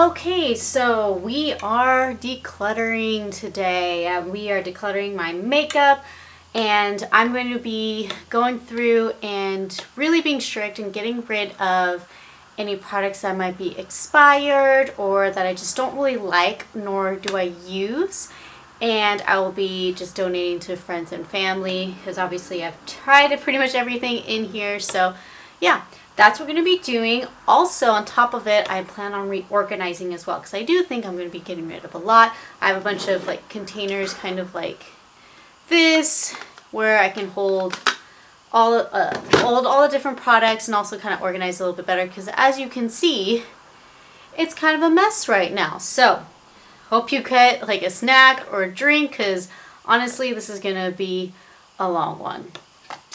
Okay, so we are decluttering today. We are decluttering my makeup, and I'm going to be going through and really being strict and getting rid of any products that might be expired or that I just don't really like nor do I use. And I will be just donating to friends and family because obviously I've tried pretty much everything in here. So yeah, that's what we're going to be doing. Also, on top of it, I plan on reorganizing as well because I do think I'm going to be getting rid of a lot. I have a bunch of like containers kind of like this where I can hold all the different products and also kind of organize a little bit better because as you can see, it's kind of a mess right now. So hope you get like a snack or a drink because honestly, this is going to be a long one.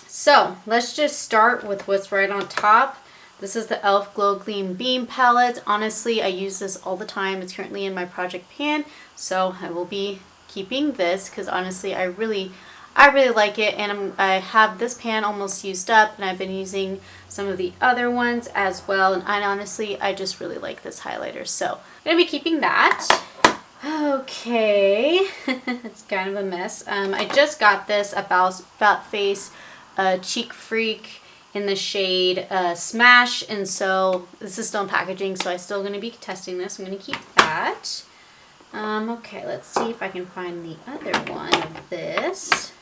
So let's just start with what's right on top. This is the e.l.f. Glow Gleam Beam Palette. Honestly, I use this all the time. It's currently in my project pan, so I will be keeping this because honestly, I really like it, and I have this pan almost used up, and I've been using some of the other ones as well, and honestly, I just really like this highlighter, so I'm going to be keeping that. Okay, it's kind of a mess. I just got this About Face Cheek Freak in the shade Smash, and so this is still in packaging, so I'm still going to be testing this. I'm going to keep that. Okay, let's see if I can find the other one of this.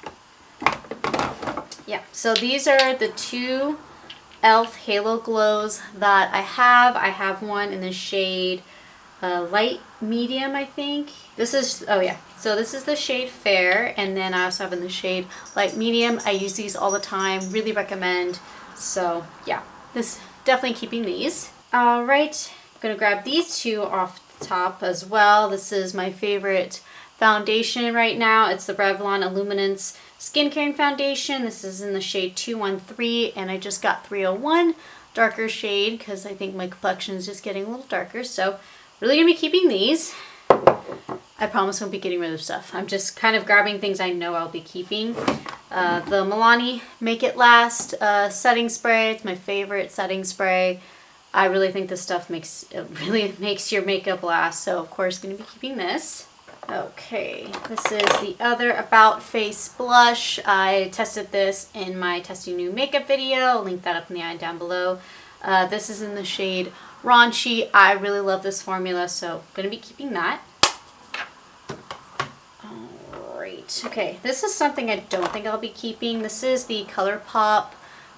Yeah, so these are the two e.l.f. Halo Glows that I have. I have one in the shade light medium, I think. This is, oh yeah, so this is the shade Fair, and then I also have in the shade light medium. I use these all the time, really recommend. So yeah, this definitely keeping these. All right, I'm gonna grab these two off the top as well. This is my favorite foundation right now. It's the Revlon Illuminance Skin Caring Foundation. This is in the shade 213, and I just got 301 darker shade because I think my complexion is just getting a little darker. So really gonna be keeping these. I promise I won't be getting rid of stuff. I'm just kind of grabbing things I know I'll be keeping. The Milani Make It Last setting spray. It's my favorite setting spray. I really think this stuff really makes your makeup last. So of course, gonna be keeping this. Okay, this is the other About Face blush. I tested this in my testing new makeup video. I'll link that up in the eye down below. This is in the shade Raunchy. I really love this formula, so I'm gonna be keeping that. Alright, okay, this is something I don't think I'll be keeping. This is the ColourPop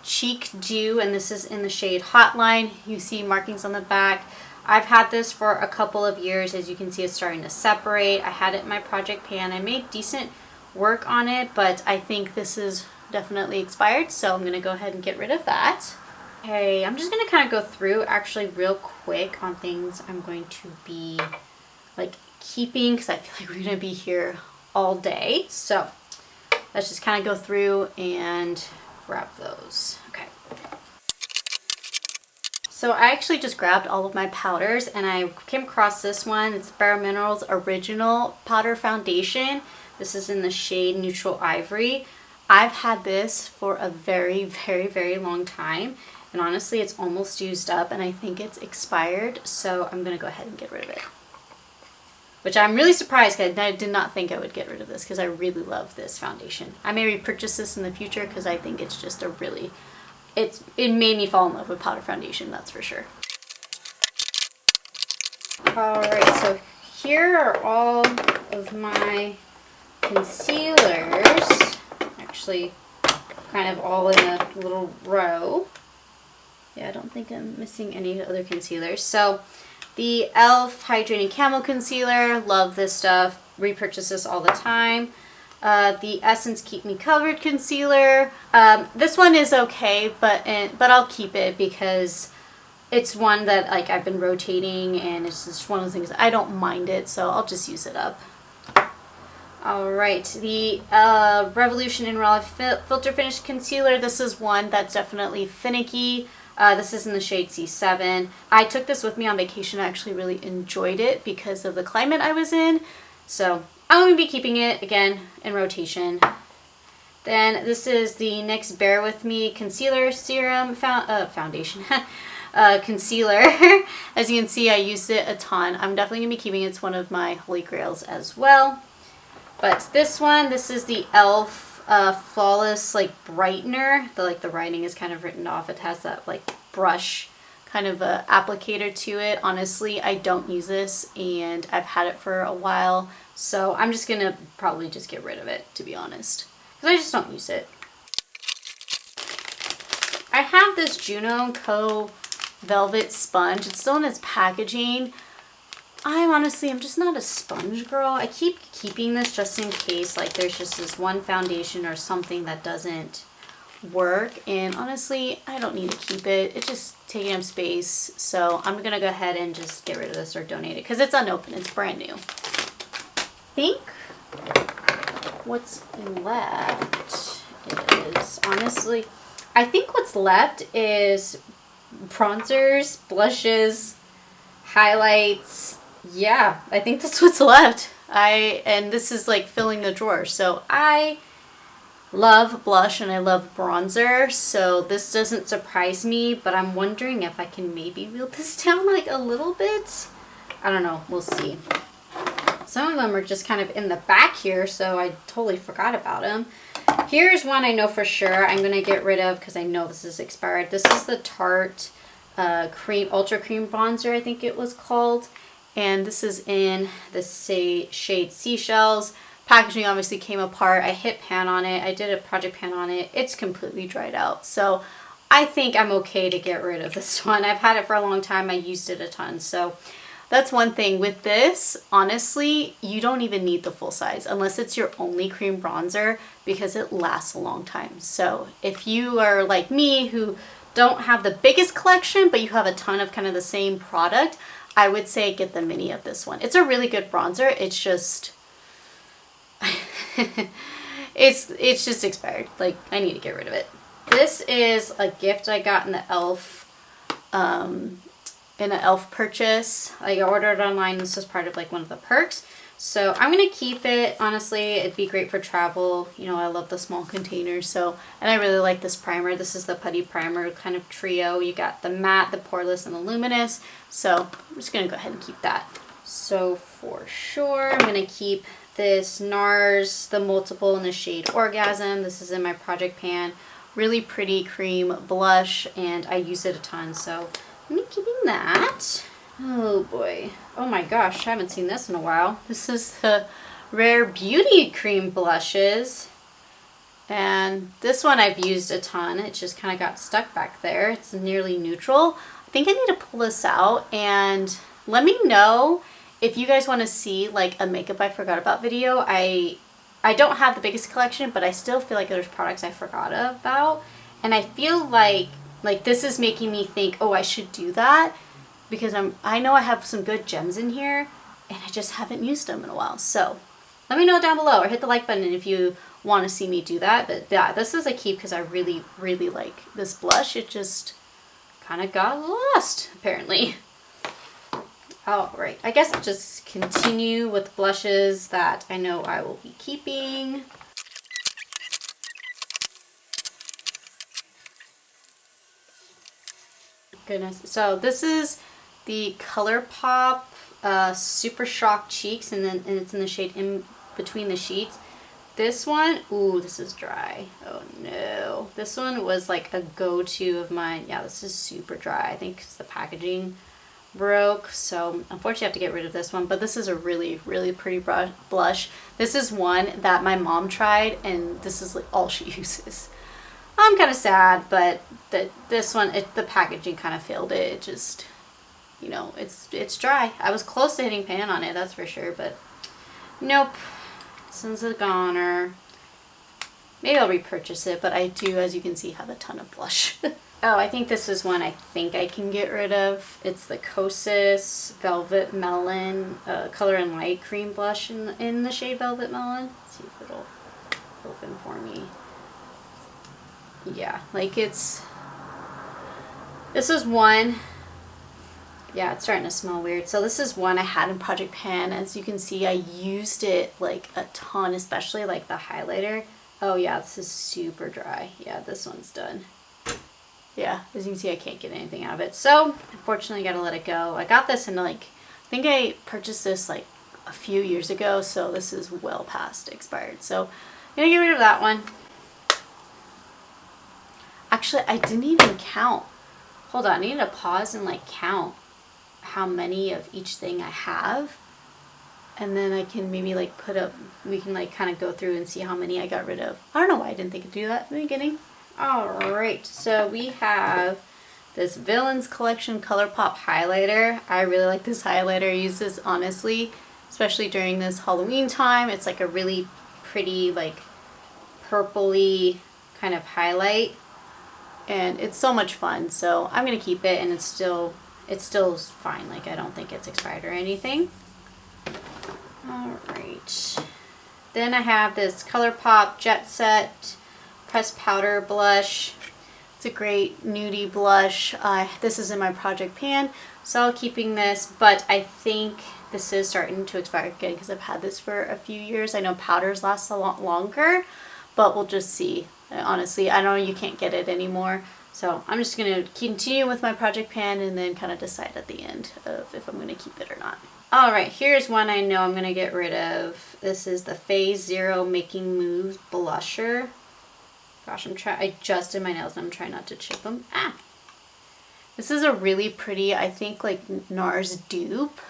Cheek Dew, and this is in the shade Hotline. You see markings on the back. I've had this for a couple of years. As you can see, it's starting to separate. I had it in my project pan. I made decent work on it, but I think this is definitely expired, so I'm going to go ahead and get rid of that. Okay, I'm just going to kind of go through actually real quick on things I'm going to be like keeping because I feel like we're going to be here all day. So let's just kind of go through and grab those. Okay. So I actually just grabbed all of my powders and I came across this one. It's Bare Minerals Original Powder Foundation. This is in the shade Neutral Ivory. I've had this for a very, very, very long time. And honestly, it's almost used up and I think it's expired. So I'm going to go ahead and get rid of it. Which I'm really surprised because I did not think I would get rid of this because I really love this foundation. I may repurchase this in the future because I think it's just a really... It made me fall in love with powder foundation, that's for sure. Alright, so here are all of my concealers. Actually, kind of all in a little row. Yeah, I don't think I'm missing any other concealers. So, the e.l.f. Hydrating Camo Concealer. Love this stuff. Repurchase this all the time. The Essence Keep Me Covered Concealer. This one is okay, but I'll keep it because it's one that like I've been rotating and it's just one of the things I don't mind it, so I'll just use it up. Alright, the Revolution in Raw Filter Finish Concealer. This is one that's definitely finicky. This is in the shade C7. I took this with me on vacation. I actually really enjoyed it because of the climate I was in. So I'm going to be keeping it, again, in rotation. Then this is the NYX Bare With Me Concealer Serum Foundation. concealer. As you can see, I used it a ton. I'm definitely going to be keeping it. It's one of my holy grails as well. But this one, this is the e.l.f. Flawless like brightener. The writing is kind of written off. It has that like brush kind of a applicator to it. Honestly, I don't use this and I've had it for a while. So I'm just going to probably just get rid of it, to be honest. Because I just don't use it. I have this Juno Co. Velvet Sponge. It's still in its packaging. I'm just not a sponge girl. I keep keeping this just in case like there's just this one foundation or something that doesn't work. And honestly, I don't need to keep it. It's just taking up space. So I'm going to go ahead and just get rid of this or donate it because it's unopened. It's brand new. I think what's left is honestly, I think what's left is bronzers, blushes, highlights. Yeah, I think that's what's left. And this is like filling the drawer. So I love blush and I love bronzer. So this doesn't surprise me, but I'm wondering if I can maybe reel this down like a little bit. I don't know. We'll see. Some of them are just kind of in the back here, so I totally forgot about them. Here's one I know for sure I'm going to get rid of because I know this is expired. This is the Tarte Ultra Cream Bronzer, I think it was called. And this is in the shade Seashells. Packaging obviously came apart. I hit pan on it. I did a project pan on it. It's completely dried out. So I think I'm okay to get rid of this one. I've had it for a long time. I used it a ton. So that's one thing. With this, honestly, you don't even need the full size unless it's your only cream bronzer because it lasts a long time. So if you are like me who don't have the biggest collection, but you have a ton of kind of the same product, I would say get the mini of this one. It's a really good bronzer. It's just, it's just expired. Like, I need to get rid of it. This is a gift I got in the e.l.f. In an e.l.f. purchase. I ordered it online. This is part of like one of the perks. So I'm going to keep it. Honestly, it'd be great for travel. You know, I love the small containers. So, and I really like this primer. This is the Putty Primer kind of trio. You got the matte, the poreless, and the luminous. So I'm just going to go ahead and keep that. So for sure, I'm going to keep this NARS, the multiple in the shade Orgasm. This is in my project pan. Really pretty cream blush, and I use it a ton. So I'm keeping that. Oh boy. Oh my gosh, I haven't seen this in a while. This is the Rare Beauty Cream Blushes. And this one I've used a ton. It just kind of got stuck back there. It's nearly neutral. I think I need to pull this out and let me know if you guys want to see like a makeup I forgot about video. I don't have the biggest collection, but I still feel like there's products I forgot about. And I feel like this is making me think, oh, I should do that. Because I know I have some good gems in here and I just haven't used them in a while. So let me know down below or hit the like button if you want to see me do that. But yeah, this is a keep because I really, really like this blush. It just kind of got lost apparently. All right, I guess I'll just continue with blushes that I know I will be keeping. Goodness, so this is the ColourPop Super Shock Cheeks, and it's in the shade In Between the Sheets. This one, ooh, this is dry. Oh no. This one was like a go-to of mine. Yeah, this is super dry. I think because the packaging broke. So unfortunately I have to get rid of this one. But this is a really, really pretty blush. This is one that my mom tried, and this is like all she uses. I'm kind of sad, but this one, the packaging kind of failed it. It just, you know, it's dry. I was close to hitting pan on it, that's for sure, but nope. This one's a goner. Maybe I'll repurchase it, but I do, as you can see, have a ton of blush. Oh, I think this is one I think I can get rid of. It's the Kosas Velvet Melon Color and Light Cream Blush in the shade Velvet Melon. Let's see if it'll open for me. Yeah, like this is one. Yeah, it's starting to smell weird. So this is one I had in Project Pan. As you can see, I used it like a ton, especially like the highlighter. Oh yeah, this is super dry. Yeah, this one's done. yeah, as you can see, I can't get anything out of it. So unfortunately, I gotta let it go. I got this in like, I think I purchased this like a few years ago, so this is well past expired. So I'm gonna get rid of that one. Actually, I didn't even count. Hold on, I need to pause and like count how many of each thing I have. And then I can maybe like we can like kind of go through and see how many I got rid of. I don't know why I didn't think to do that in the beginning. Alright, so we have this Villains Collection ColourPop highlighter. I really like this highlighter. I use this honestly, especially during this Halloween time. It's like a really pretty like purpley kind of highlight. And it's so much fun. So I'm going to keep it, and it's still fine. Like I don't think it's expired or anything. Alright. Then I have this ColourPop Jet Set Pressed Powder Blush. It's a great nudie blush. This is in my project pan, so I'm keeping this, but I think this is starting to expire again because I've had this for a few years. I know powders last a lot longer, but we'll just see. Honestly, I know you can't get it anymore, so I'm just going to continue with my project pan and then kind of decide at the end of if I'm going to keep it or not. Alright, here's one I know I'm going to get rid of. This is the Phase Zero Making Moves Blusher. Gosh, I just did my nails and I'm trying not to chip them. Ah! This is a really pretty, I think, like NARS dupe.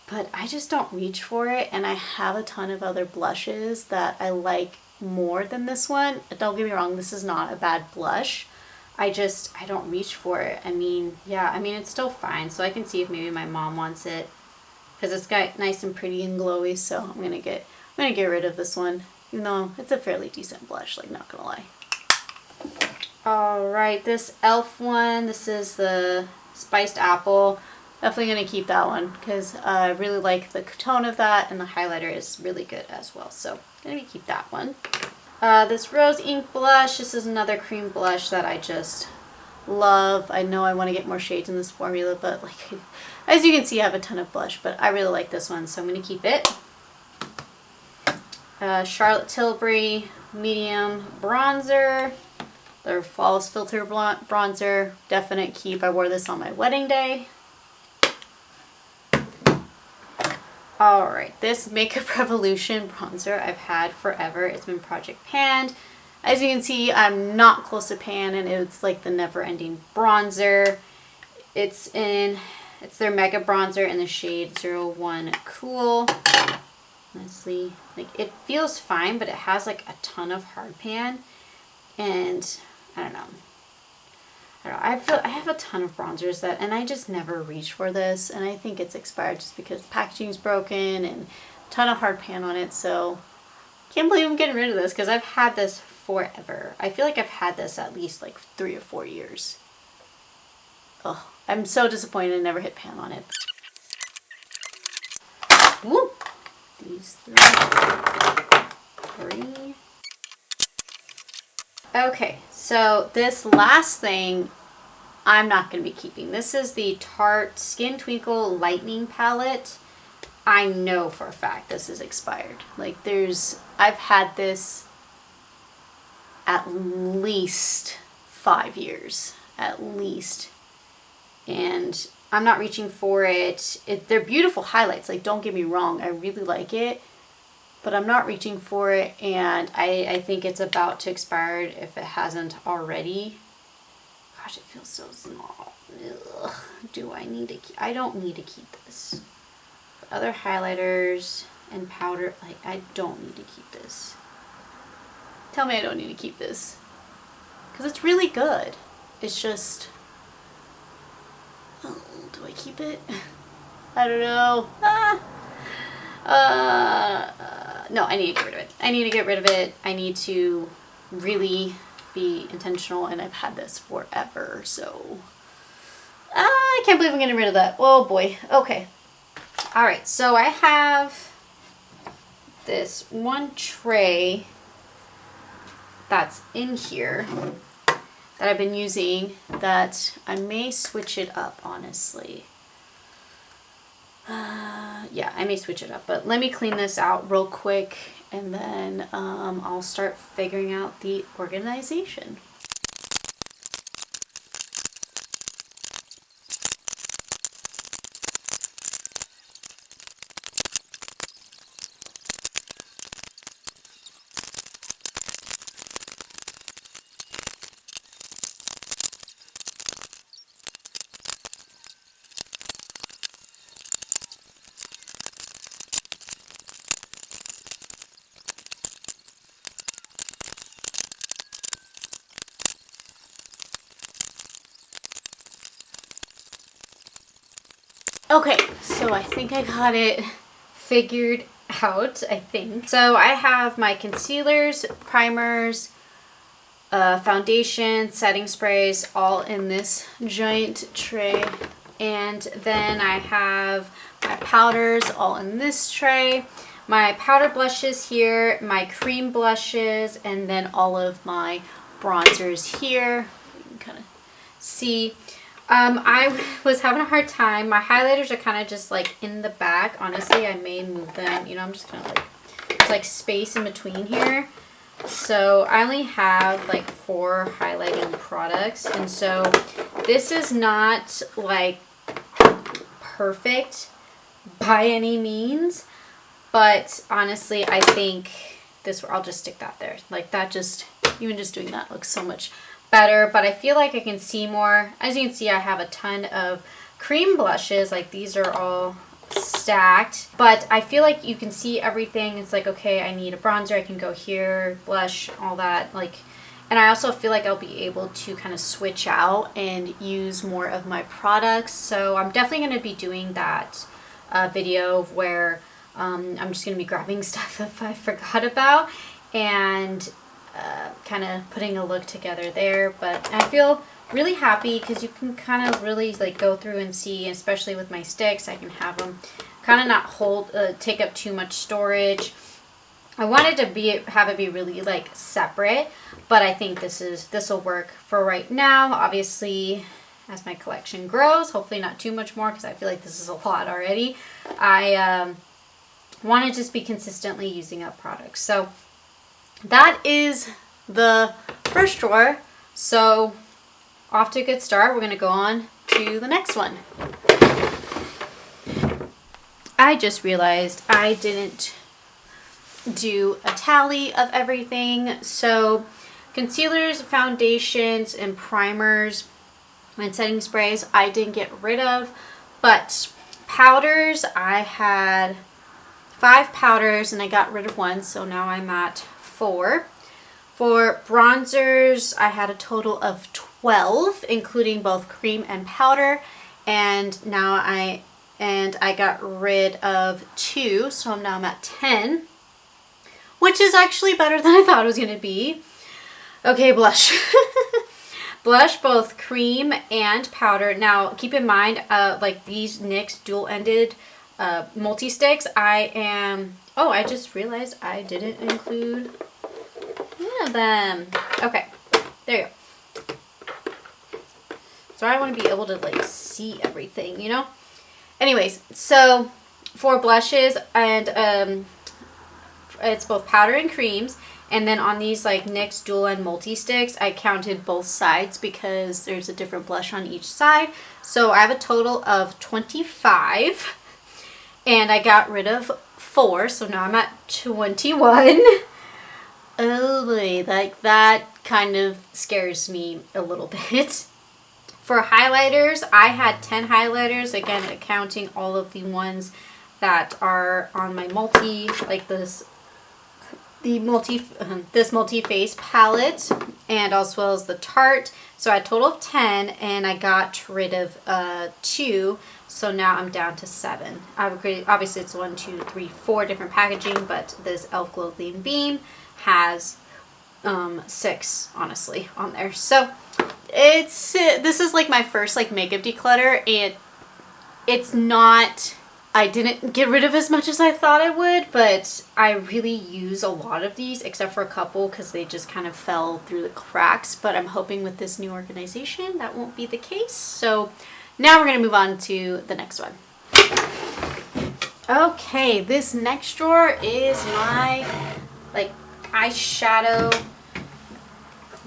But I just don't reach for it, and I have a ton of other blushes that I like more than this one. Don't get me wrong, this is not a bad blush. I don't reach for it. I mean, yeah, I mean, it's still fine. So I can see if maybe my mom wants it, because it's got nice and pretty and glowy. So I'm gonna get rid of this one, even though it's a fairly decent blush, like not gonna lie. Alright, this e.l.f. one, this is the Spiced Apple. Definitely gonna keep that one because I really like the tone of that, and the highlighter is really good as well. So I'm gonna keep that one. This Rose Ink blush, this is another cream blush that I just love. I know I want to get more shades in this formula, but like as you can see, I have a ton of blush, but I really like this one, so I'm going to keep it. Charlotte Tilbury medium bronzer, their Flawless Filter bronzer, definite keep. I wore this on my wedding day. Alright, this Makeup Revolution bronzer I've had forever. It's been project panned. As you can see, I'm not close to pan, and it's like the never-ending bronzer. It's their Mega Bronzer in the shade 01 Cool. Honestly, like it feels fine, but it has like a ton of hard pan, and I don't know. I have a ton of bronzers and I just never reach for this, and I think it's expired just because the packaging's broken and a ton of hard pan on it. So can't believe I'm getting rid of this because I've had this forever. I feel like I've had this at least like 3 or 4 years. Ugh, I'm so disappointed I never hit pan on it. Woo! These three. Okay, so this last thing I'm not going to be keeping. This is the Tarte Skin Twinkle Lightning Palette. I know for a fact this is expired. Like I've had this at least 5 years, at least. And I'm not reaching for it. They're beautiful highlights, like don't get me wrong, I really like it. But I'm not reaching for it, and I think it's about to expire if it hasn't already. Gosh, it feels so small. Ugh. Do I need to keep? I don't need to keep this. But other highlighters and powder, like I don't need to keep this. Tell me I don't need to keep this. Because it's really good. It's just... Oh, do I keep it? I don't know. No, I need to get rid of it. I need to get rid of it. I need to really be intentional, and I've had this forever, so I can't believe I'm getting rid of that. Oh boy. Okay. Alright, so I have this one tray that's in here that I've been using that I may switch it up, honestly. Yeah, I may switch it up, but let me clean this out real quick, and then I'll start figuring out the organization. Okay, so I think I got it figured out, I think. So I have my concealers, primers, foundation, setting sprays, all in this giant tray. And then I have my powders all in this tray. My powder blushes here, my cream blushes, and then all of my bronzers here. You can kind of see. I was having a hard time. My highlighters are kind of just like in the back. Honestly, I may move them. You know, I'm just kind of like, there's like space in between here. So I only have like 4 highlighting products. And so this is not like perfect by any means. But honestly, I think this, I'll just stick that there. Like that just, even just doing that looks so much better. But I feel like I can see more. As you can see, I have a ton of cream blushes. Like these are all stacked. But I feel like you can see everything. It's like, okay, I need a bronzer. I can go here, blush, all that. Like, and I also feel like I'll be able to kind of switch out and use more of my products. So I'm definitely going to be doing that video where I'm just going to be grabbing stuff that I forgot about and kind of putting a look together there. But I feel really happy because you can kind of really like go through and see, especially with my sticks, I can have them kind of not take up too much storage. I wanted to have it be really like separate, but I think this will work for right now. Obviously, as my collection grows, hopefully not too much more because I feel like this is a lot already. I want to just be consistently using up products. So that is the first drawer. So off to a good start. We're going to go on to the next one. I just realized I didn't do a tally of everything. So concealers, foundations, and primers and setting sprays I didn't get rid of, but powders, I had 5 powders and I got rid of 1, so now I'm at 4. For bronzers, I had a total of 12, including both cream and powder, and now I got rid of 2, so now I'm at 10, which is actually better than I thought it was going to be. Okay, blush. Blush, both cream and powder. Now, keep in mind, like these NYX dual-ended multi-sticks, I just realized I didn't include one of them. Okay, there you go. So I want to be able to like see everything, you know? Anyways, so for blushes, and it's both powder and creams. And then on these like NYX dual end multi-sticks, I counted both sides because there's a different blush on each side. So I have a total of 25. And I got rid of 4, so now I'm at 21. Oh boy, like that kind of scares me a little bit. For highlighters, I had 10 highlighters, again, counting all of the ones that are on my this multi-face palette, and as well as the Tarte. So I had a total of 10, and I got rid of 2, so now I'm down to 7. Obviously it's 1, 2, 3, 4 different packaging, but this e.l.f. Glow Gleam Beam has 6, honestly, on there. So this is like my first like makeup declutter, and it's not, I didn't get rid of as much as I thought I would, but I really use a lot of these, except for a couple because they just kind of fell through the cracks. But I'm hoping with this new organization that won't be the case. So now we're going to move on to the next one. Okay, this next drawer is my like eyeshadow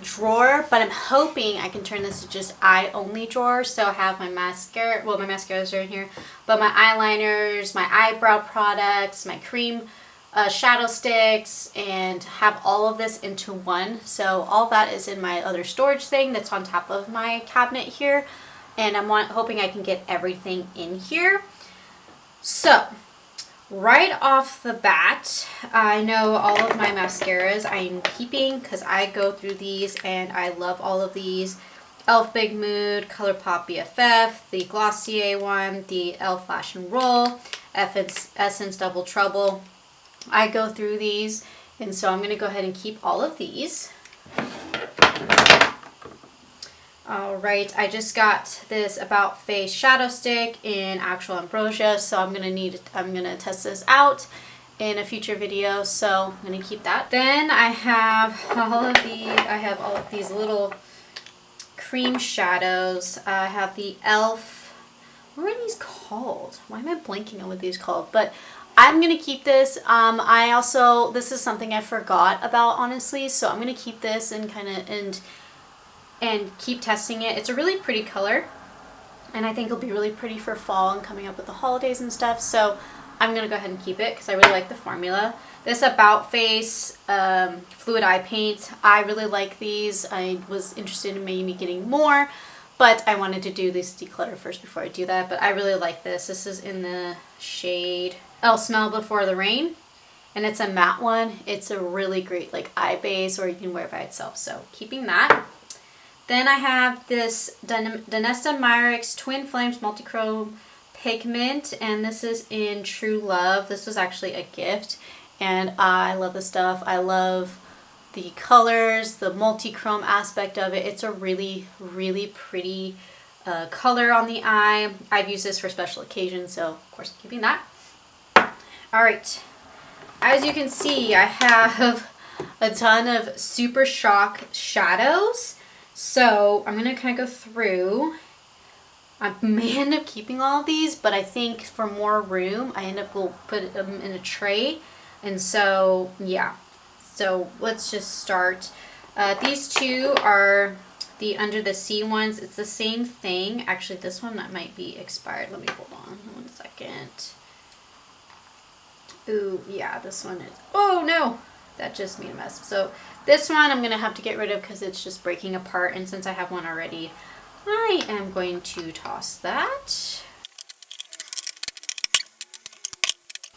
drawer, but I'm hoping I can turn this to just eye only drawer. So I have my mascara, well, my mascaras are in here, but my eyeliners, my eyebrow products, my cream shadow sticks, and have all of this into one. So all that is in my other storage thing that's on top of my cabinet here, and I'm hoping I can get everything in here. So right off the bat, I know all of my mascaras I'm keeping because I go through these and I love all of these. e.l.f. Big Mood, ColourPop BFF, the Glossier one, the e.l.f. Flash and Roll, Essence Double Trouble. I go through these, and so I'm going to go ahead and keep all of these. Alright, I just got this About Face Shadow Stick in Actual Ambrosia, so I'm gonna test this out in a future video, so I'm gonna keep that. Then I have all of these little cream shadows. I have the e.l.f. What are these called? Why am I blanking on what these called? But I'm gonna keep this. This is something I forgot about, honestly, so I'm gonna keep this and keep testing it. It's a really pretty color, and I think it'll be really pretty for fall and coming up with the holidays and stuff, so I'm gonna go ahead and keep it because I really like the formula. This About Face Fluid Eye Paint, I really like these. I was interested in maybe getting more, but I wanted to do this declutter first before I do that, but I really like this. This is in the shade I'll Smell Before the Rain, and it's a matte one. It's a really great like eye base, or you can wear it by itself, so keeping that. Then I have this Danesta Myricks Twin Flames Multichrome Pigment, and this is in True Love. This was actually a gift, and I love this stuff. I love the colors, the multi-chrome aspect of it. It's a really, really pretty color on the eye. I've used this for special occasions, so of course I'm keeping that. Alright, as you can see, I have a ton of Super Shock shadows. So I'm going to kind of go through. I may end up keeping all of these, but I think for more room, will put them in a tray. And so, yeah. So let's just start. These two are the Under the Sea ones. It's the same thing. Actually, this one that might be expired. Let me hold on 1 second. Ooh, yeah, this one is. Oh, no. That just made a mess. So this one I'm going to have to get rid of because it's just breaking apart. And since I have one already, I am going to toss that.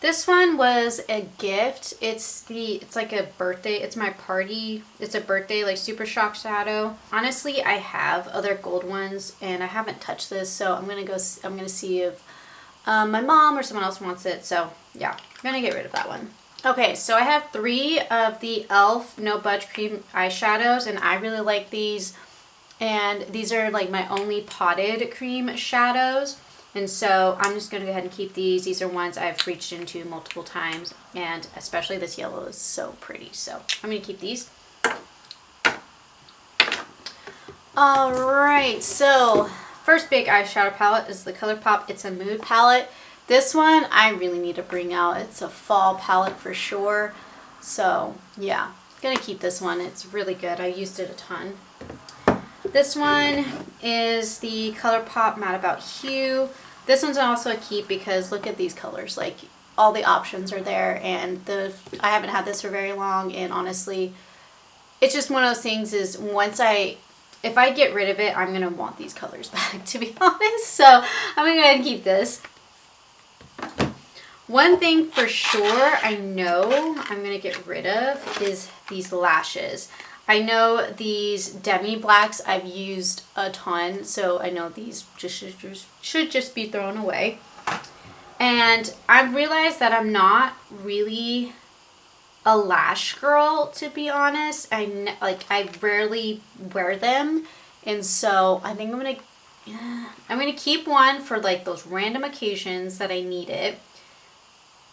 This one was a gift. It's like a birthday. It's my party. It's a birthday like Super Shock shadow. Honestly, I have other gold ones and I haven't touched this. So I'm going to see if my mom or someone else wants it. So yeah, I'm going to get rid of that one. Okay, so I have 3 of the e.l.f. No Budge Cream eyeshadows, and I really like these. And these are like my only potted cream shadows. And so I'm just going to go ahead and keep these. These are ones I've reached into multiple times, and especially this yellow is so pretty. So I'm going to keep these. Alright, so first big eyeshadow palette is the ColourPop It's a Mood palette. This one I really need to bring out. It's a fall palette for sure. So yeah, gonna keep this one. It's really good. I used it a ton. This one is the ColourPop Mad About Hue. This one's also a keep because look at these colors. Like all the options are there, and I haven't had this for very long, and honestly, it's just one of those things is if I get rid of it, I'm gonna want these colors back, to be honest. So I'm gonna go ahead and keep this. One thing for sure I know I'm going to get rid of is these lashes. I know these demi blacks I've used a ton, so I know these should just be thrown away. And I've realized that I'm not really a lash girl, to be honest. I rarely wear them, and so I think I'm gonna keep one for like those random occasions that I need it.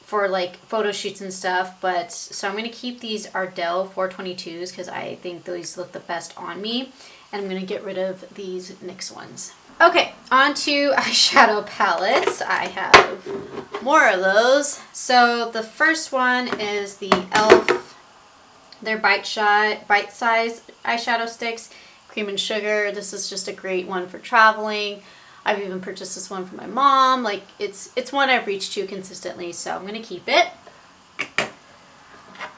For like photo shoots and stuff, but so I'm going to keep these Ardell 422s because I think those look the best on me, and I'm going to get rid of these NYX ones. Okay, on to eyeshadow palettes. I have more of those. So the first one is the e.l.f. Their bite-sized eyeshadow sticks, Cream and Sugar. This is just a great one for traveling. I've even purchased this one for my mom. Like it's one I've reached to consistently, so I'm gonna keep it.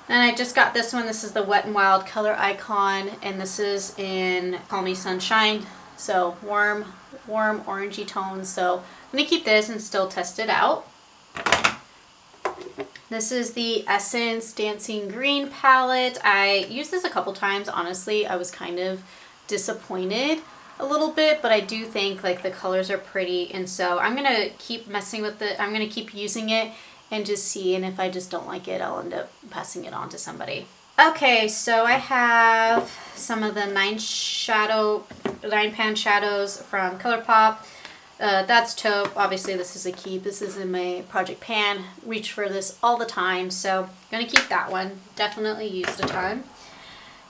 And I just got this one. This is the Wet n Wild Color Icon, and this is in Call Me Sunshine. So warm orangey tones. So I'm gonna keep this and still test it out. This is the Essence Dancing Green palette. I used this a couple times. Honestly, I was kind of disappointed. a little bit, but I do think like the colors are pretty, and so I'm gonna keep messing with it. I'm gonna keep using it and just see, and if I just don't like it, I'll end up passing it on to somebody. Okay, so I have some of the 9pan shadows from ColourPop. That's taupe. Obviously this is a keep. This is in my project pan. Reach for this all the time, so I'm gonna keep that one. Definitely used a ton.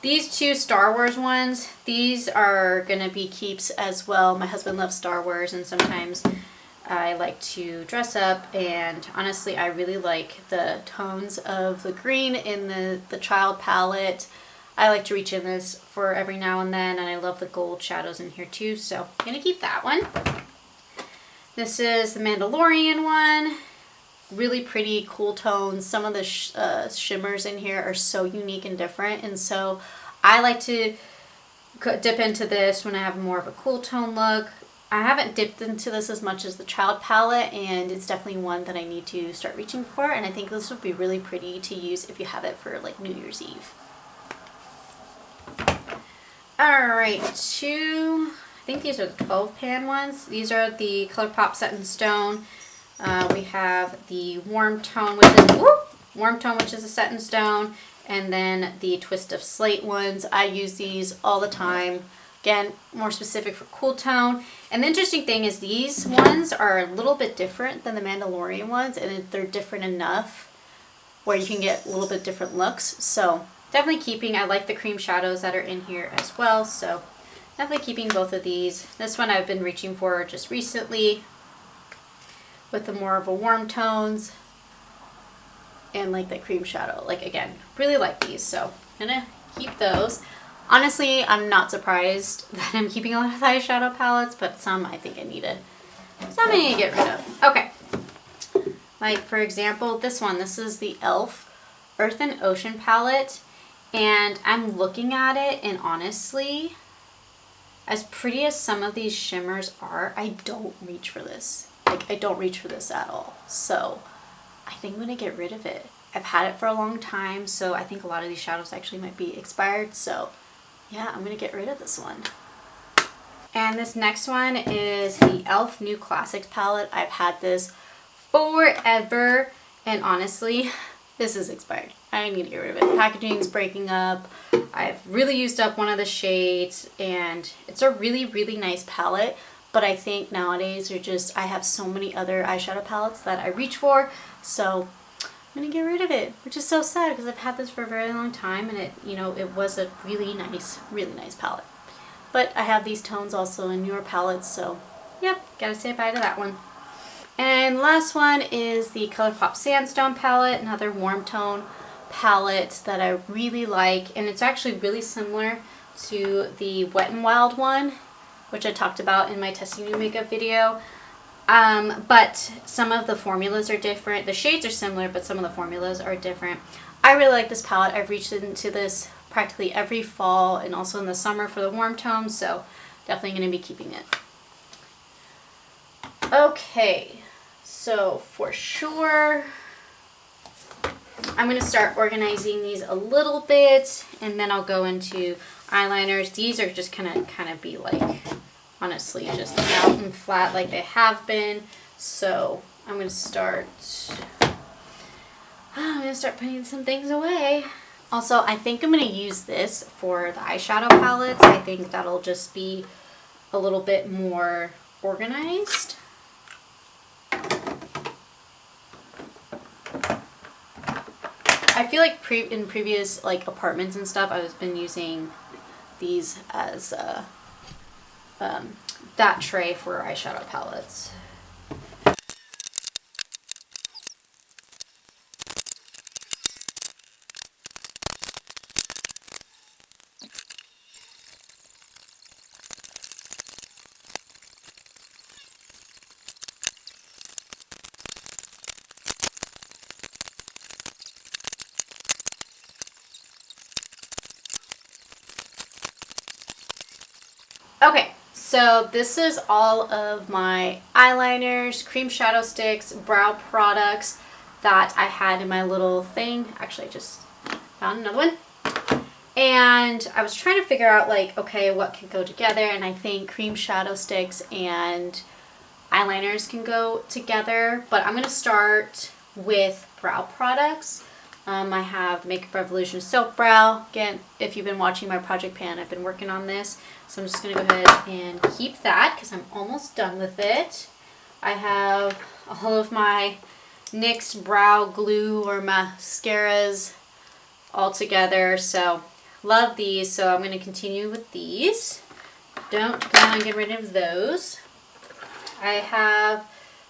These two Star Wars ones, these are gonna be keeps as well. My husband loves Star Wars, and sometimes I like to dress up, and honestly I really like the tones of the green in the child palette. I like to reach in this for every now and then, and I love the gold shadows in here too, so I'm gonna keep that one. This is the Mandalorian one. Really pretty, cool tones. Some of the shimmers in here are so unique and different, and so I like to dip into this when I have more of a cool tone look. I haven't dipped into this as much as the child palette, and it's definitely one that I need to start reaching for, and I think this would be really pretty to use if you have it for like New Year's Eve. Alright, I think these are the 12-pan ones. These are the ColourPop Set in Stone. We have the warm tone, which is a Set in Stone, and then the Twist of Slate ones. I use these all the time. Again, more specific for cool tone. And the interesting thing is these ones are a little bit different than the Mandalorian ones, and they're different enough where you can get a little bit different looks. So definitely keeping. I like the cream shadows that are in here as well, so definitely keeping both of these. This one I've been reaching for just recently with the more of a warm tones and like the cream shadow. Like, again, really like these, so I'm gonna keep those. Honestly, I'm not surprised that I'm keeping a lot of eyeshadow palettes, but some I think I need to get rid of. Okay, like for example, this one. This is the e.l.f. Earth and Ocean palette, and I'm looking at it, and honestly, as pretty as some of these shimmers are, I don't reach for this. Like, I don't reach for this at all. So I think I'm gonna get rid of it. I've had it for a long time, so I think a lot of these shadows actually might be expired. So yeah, I'm gonna get rid of this one. And this next one is the e.l.f. New Classics palette. I've had this forever, and honestly, this is expired. I need to get rid of it. The packaging's breaking up. I've really used up one of the shades, and it's a really, really nice palette. But I think nowadays I have so many other eyeshadow palettes that I reach for, so I'm gonna get rid of it, which is so sad because I've had this for a very long time, and it was a really nice palette. But I have these tones also in newer palettes, so yep, gotta say bye to that one. And last one is the ColourPop Sandstone palette, another warm tone palette that I really like, and it's actually really similar to the Wet n Wild one, which I talked about in my testing new makeup video. But some of the formulas are different. The shades are similar, but some of the formulas are different. I really like this palette. I've reached into this practically every fall and also in the summer for the warm tones, so definitely going to be keeping it. Okay, so for sure, I'm going to start organizing these a little bit, and then I'll go into eyeliners. These are just kind of be like, honestly, just out and flat like they have been. So I'm going to start putting some things away. Also, I think I'm going to use this for the eyeshadow palettes. I think that'll just be a little bit more organized. I feel like in previous like apartments and stuff, I've been using these as that tray for eyeshadow palettes. Okay, so this is all of my eyeliners, cream shadow sticks, brow products that I had in my little thing. Actually, I just found another one. And I was trying to figure out like, okay, what can go together, and I think cream shadow sticks and eyeliners can go together, but I'm going to start with brow products. I have Makeup Revolution Soap Brow. Again, if you've been watching my project pan, I've been working on this. So I'm just going to go ahead and keep that because I'm almost done with it. I have all of my NYX brow glue or mascaras all together. So love these. So I'm going to continue with these. Don't plan on getting rid of those. I have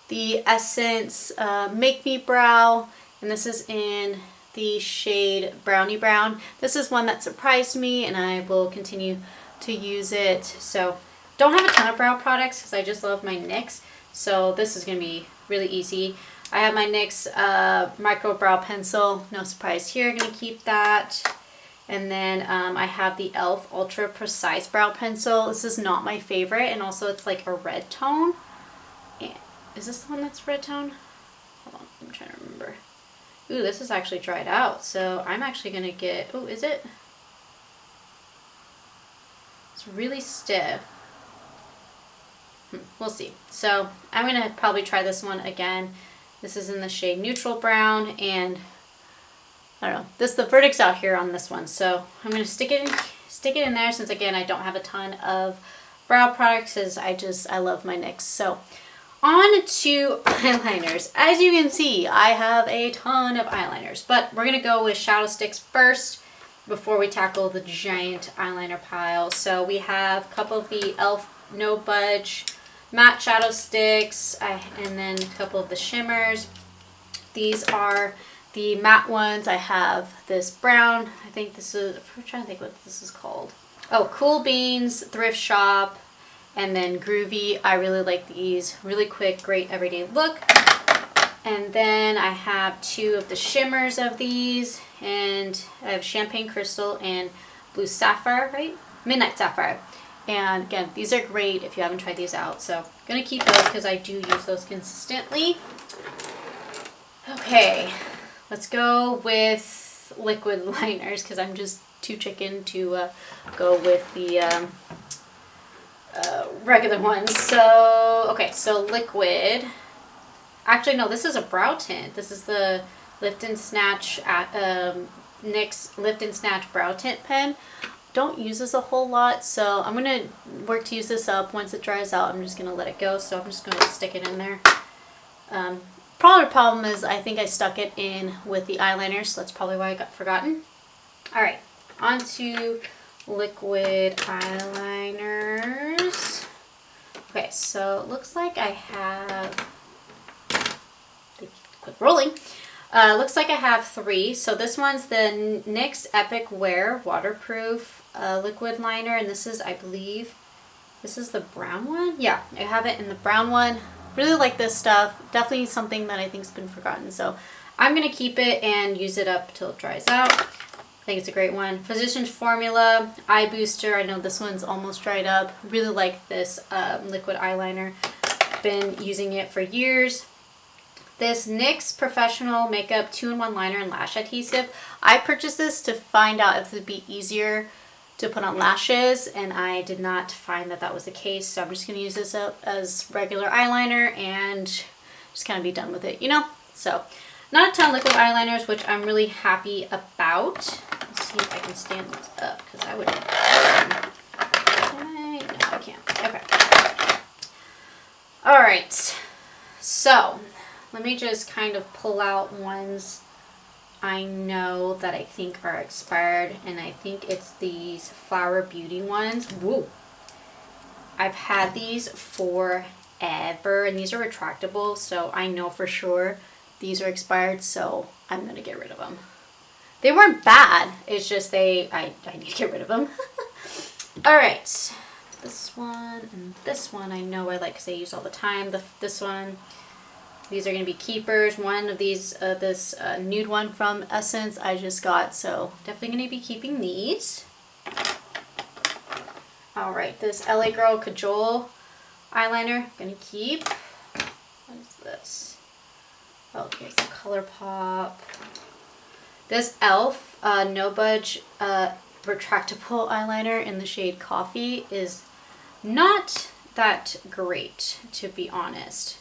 the Essence Make Me Brow, and this is in the shade Brownie Brown. This is one that surprised me, and I will continue to use it. So don't have a ton of brow products because I just love my NYX, so this is going to be really easy. I have my NYX Micro Brow Pencil, no surprise here, going to keep that. And then I have the e.l.f. Ultra Precise Brow Pencil. This is not my favorite, and also it's like a red tone. Is this the one that's red tone? Hold on, I'm trying to remember. Ooh, this is actually dried out, so I'm actually going to get... Oh, is it? It's really stiff. We'll see. So I'm going to probably try this one again. This is in the shade Neutral Brown, and I don't know. The verdict's out here on this one, so I'm going to stick it in there since, again, I don't have a ton of brow products because I love my NYX. So on to eyeliners. As you can see, I have a ton of eyeliners, but we're going to go with shadow sticks first before we tackle the giant eyeliner pile. So we have a couple of the e.l.f. No Budge matte shadow sticks, and then a couple of the shimmers. These are the matte ones. I have this brown, I think this is, I'm trying to think what this is called. Oh, Cool Beans, Thrift Shop, and then Groovy. I really like these. Really quick, great everyday look. And then I have two of the shimmers of these, and I have Champagne Crystal and Blue Sapphire, right? Midnight Sapphire. And again, these are great if you haven't tried these out. So I'm going to keep those because I do use those consistently. Okay, let's go with liquid liners because I'm just too chicken to go with the regular ones. So, okay, so liquid. Actually, no, this is a brow tint. This is the Lift and Snatch NYX Lift and Snatch Brow Tint Pen. Don't use this a whole lot, so I'm going to work to use this up. Once it dries out, I'm just going to let it go, so I'm just going to stick it in there. Probably the problem is I think I stuck it in with the eyeliner, so that's probably why I got forgotten. Alright, on to liquid eyeliners. Okay, so it looks like I have... Quit rolling. Looks like I have three. So this one's the NYX Epic Wear Waterproof liquid liner, and this is, I believe, this is the brown one. Yeah, I have it in the brown one. Really like this stuff. Definitely something that I think's been forgotten. So I'm gonna keep it and use it up till it dries out. I think it's a great one. Physicians Formula Eye Booster. I know this one's almost dried up. Really like this liquid eyeliner. Been using it for years. This NYX Professional Makeup 2-in-1 Liner and Lash Adhesive. I purchased this to find out if it would be easier to put on lashes, and I did not find that that was the case. So I'm just going to use this up as regular eyeliner and just kind of be done with it, you know? So not a ton of liquid eyeliners, which I'm really happy about. Let's see if I can stand this up because I would... No, I can't. Okay. All right. So... let me just kind of pull out ones I know that I think are expired, and I think it's these Flower Beauty ones. Woo! I've had these forever, and these are retractable, so I know for sure these are expired, so I'm going to get rid of them. They weren't bad, it's just I need to get rid of them. Alright, this one and this one I know I like because I use all the time. This one... these are going to be keepers. One of these, this nude one from Essence I just got, so definitely going to be keeping these. Alright, this LA Girl Cajole eyeliner, going to keep. What is this? Oh, here's the ColourPop. This e.l.f. No Budge retractable eyeliner in the shade Coffee is not that great, to be honest.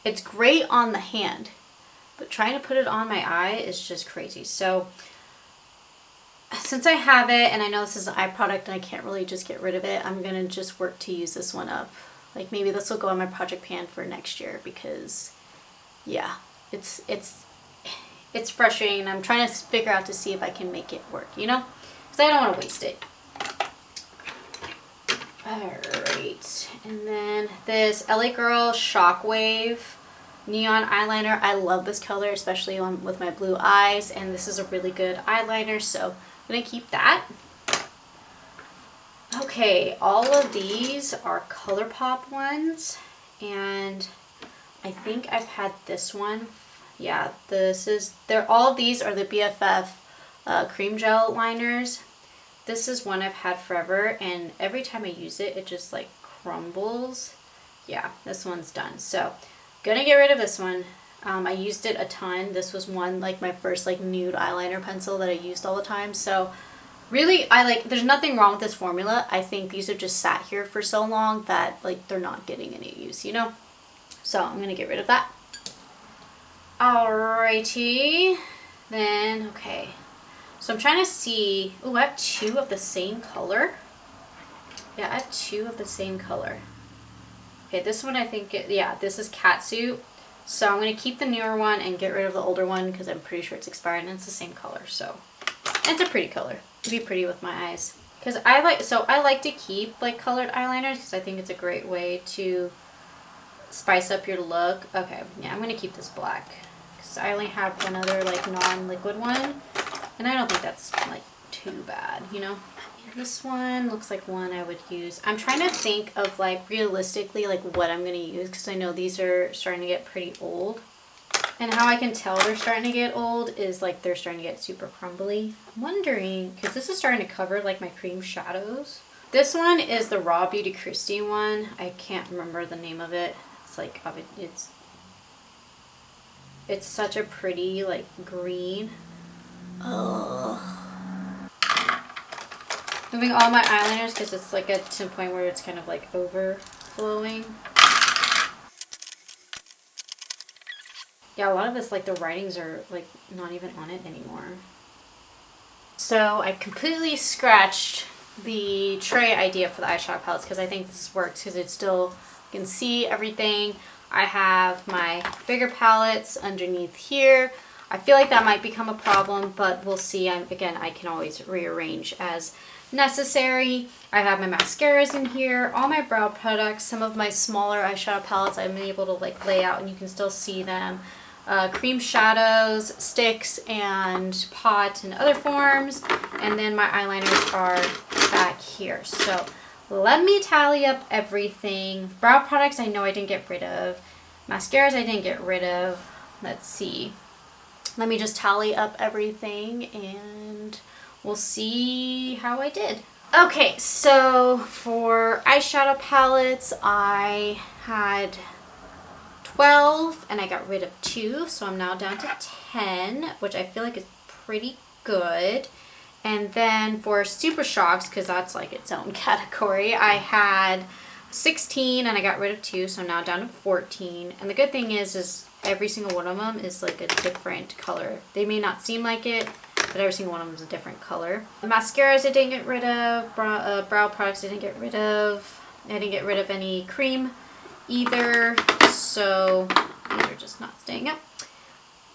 It's great on the hand, but trying to put it on my eye is just crazy. So since I have it and I know this is an eye product and I can't really just get rid of it, I'm gonna just work to use this one up. Like maybe this will go on my project pan for next year, because yeah, it's frustrating. I'm trying to figure out to see if I can make it work, you know, because I don't want to waste it. Alright, and then this LA Girl Shockwave Neon Eyeliner. I love this color, especially with my blue eyes, and this is a really good eyeliner, so I'm going to keep that. Okay, all of these are ColourPop ones, and I think I've had this one. Yeah, all of these are the BFF cream gel liners. This is one I've had forever, and every time I use it, it just like crumbles. Yeah, this one's done. So, gonna get rid of this one. I used it a ton. This was one, like my first like nude eyeliner pencil that I used all the time. So, really, there's nothing wrong with this formula. I think these have just sat here for so long that like they're not getting any use, you know? So, I'm gonna get rid of that. Alrighty. Then, okay. So I'm trying to see, oh, I have two of the same color. Yeah, I have two of the same color. Okay, this one I think, yeah, this is Catsuit. So I'm going to keep the newer one and get rid of the older one because I'm pretty sure it's expired and it's the same color. So, and it's a pretty color. It'd be pretty with my eyes. Because I like to keep like colored eyeliners because I think it's a great way to spice up your look. Okay, yeah, I'm going to keep this black because I only have one other like non-liquid one. And I don't think that's like too bad, you know? This one looks like one I would use. I'm trying to think of like realistically like what I'm going to use because I know these are starting to get pretty old. And how I can tell they're starting to get old is like they're starting to get super crumbly. I'm wondering, because this is starting to cover like my cream shadows. This one is the Raw Beauty Christie one. I can't remember the name of it. It's like, it's such a pretty like green. Ugh. Moving all my eyeliners because it's like to a point where it's kind of like overflowing. Yeah, a lot of this, like the writings are like not even on it anymore. So I completely scratched the tray idea for the eyeshadow palettes because I think this works because it's still, you can see everything. I have my bigger palettes underneath here. I feel like that might become a problem, but we'll see. Again, I can always rearrange as necessary. I have my mascaras in here, all my brow products, some of my smaller eyeshadow palettes I've been able to like lay out and you can still see them. Cream shadows, sticks, and pot and other forms. And then my eyeliners are back here. So let me tally up everything. Brow products I know I didn't get rid of. Mascaras I didn't get rid of. Let's see. Let me just tally up everything and we'll see how I did. Okay, so for eyeshadow palettes, I had 12 and I got rid of 2, so I'm now down to 10, which I feel like is pretty good. And then for Super Shocks, because that's like its own category, I had 16 and I got rid of 2, so I'm now down to 14. And the good thing is every single one of them is like a different color. They may not seem like it, but every single one of them is a different color. The mascaras I didn't get rid of, brow products I didn't get rid of. I didn't get rid of any cream either, so these are just not staying up.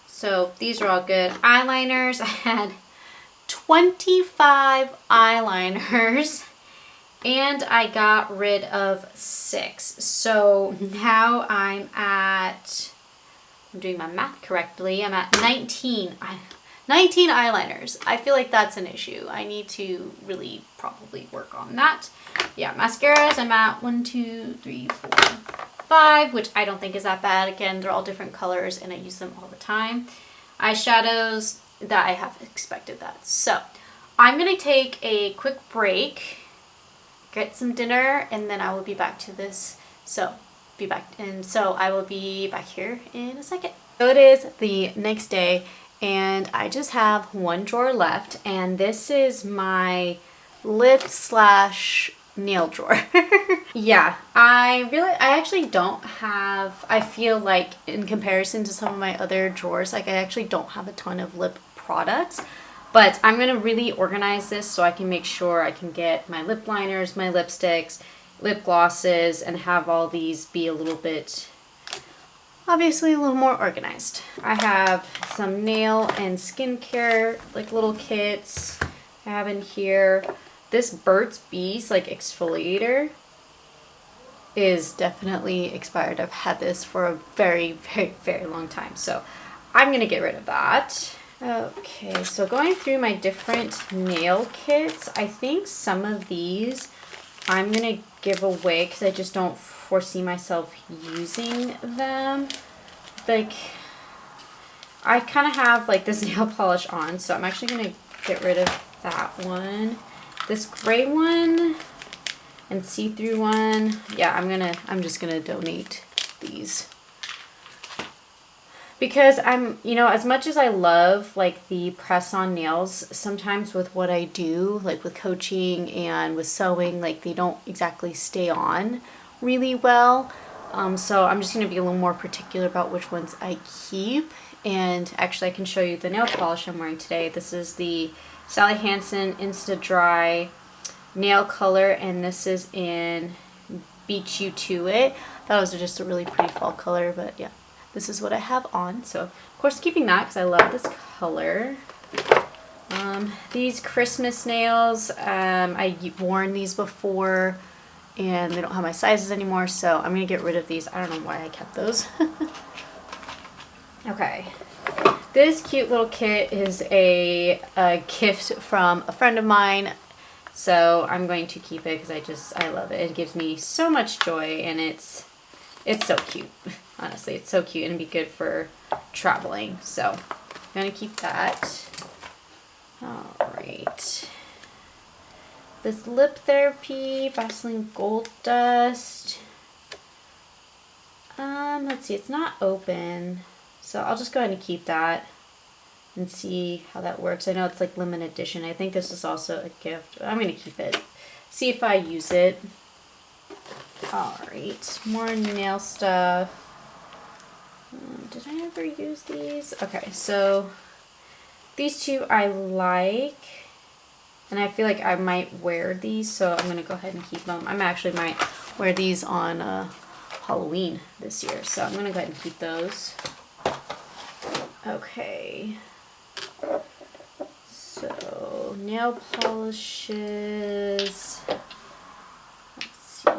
So these are all good. Eyeliners, I had 25 eyeliners and I got rid of 6. So now I'm doing my math correctly, I'm at 19 eyeliners. I feel like that's an issue. I need to really probably work on that. Yeah, mascaras, I'm at 1, 2, 3, 4, 5, which I don't think is that bad. Again, they're all different colors and I use them all the time. Eyeshadows, that I have expected that. So I'm going to take a quick break, get some dinner, and then I will be back to this. So I will be back here in a second. So it is the next day and I just have one drawer left, and this is my lip slash nail drawer. Yeah, I actually don't have, I feel like in comparison to some of my other drawers, like I actually don't have a ton of lip products, but I'm gonna really organize this so I can make sure I can get my lip liners, my lipsticks, lip glosses, and have all these be a little bit, obviously a little more organized. I have some nail and skincare, like little kits I have in here. This Burt's Bees like exfoliator is definitely expired. I've had this for a very, very, very long time, so I'm gonna get rid of that. Okay, so going through my different nail kits, I think some of these I'm gonna give away because I just don't foresee myself using them. Like, I kind of have like this nail polish on, so I'm actually gonna get rid of that one. This gray one and see-through one, yeah, I'm just gonna donate these. Because you know, as much as I love like the press-on nails, sometimes with what I do, like with coaching and with sewing, like they don't exactly stay on really well. So I'm just gonna be a little more particular about which ones I keep. And actually I can show you the nail polish I'm wearing today. This is the Sally Hansen Insta Dry nail color, and this is in Beat You To It. That was just a really pretty fall color, but yeah, this is what I have on. So of course keeping that because I love this color. These Christmas nails, I've worn these before and they don't have my sizes anymore, so I'm gonna get rid of these. I don't know why I kept those. Okay. This cute little kit is a gift from a friend of mine. So I'm going to keep it because I love it. It gives me so much joy, and it's so cute. Honestly, it's so cute and be good for traveling. So I'm going to keep that. All right. This Lip Therapy Vaseline Gold Dust. Let's see, it's not open. So I'll just go ahead and keep that and see how that works. I know it's like limited edition. I think this is also a gift. I'm going to keep it. See if I use it. Alright, more nail stuff. Did I ever use these? Okay, so these two I like. And I feel like I might wear these, so I'm going to go ahead and keep them. I actually might wear these on Halloween this year, so I'm going to go ahead and keep those. Okay. So, nail polishes. Let's see.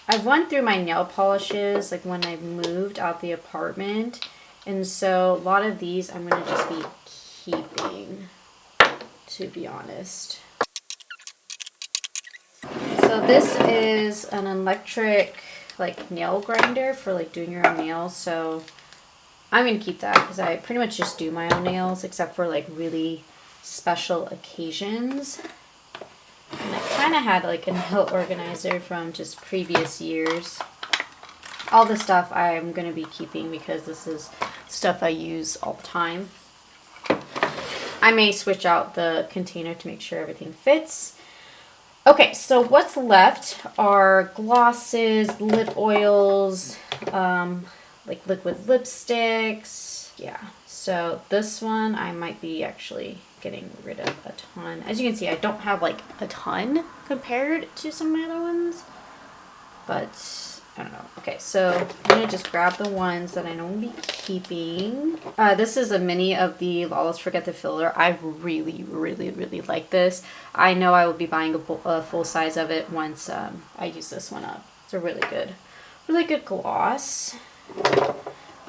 I've went through my nail polishes like when I moved out the apartment, and so a lot of these I'm going to just be keeping, to be honest. So this is an electric like nail grinder for like doing your own nails, so I'm going to keep that because I pretty much just do my own nails except for like really special occasions. And I kind of had like a nail organizer from just previous years. All this stuff I'm going to be keeping because this is stuff I use all the time. I may switch out the container to make sure everything fits. Okay, so what's left are glosses, lip oils, like liquid lipsticks. Yeah, so this one I might be actually getting rid of a ton. As you can see, I don't have like a ton compared to some of my other ones, but I don't know. Okay, so I'm gonna just grab the ones that I know I'll be keeping. This is a mini of the Lawless Forget the Filler. I really, really, really like this. I know I will be buying a full size of it once I use this one up. It's a really good gloss.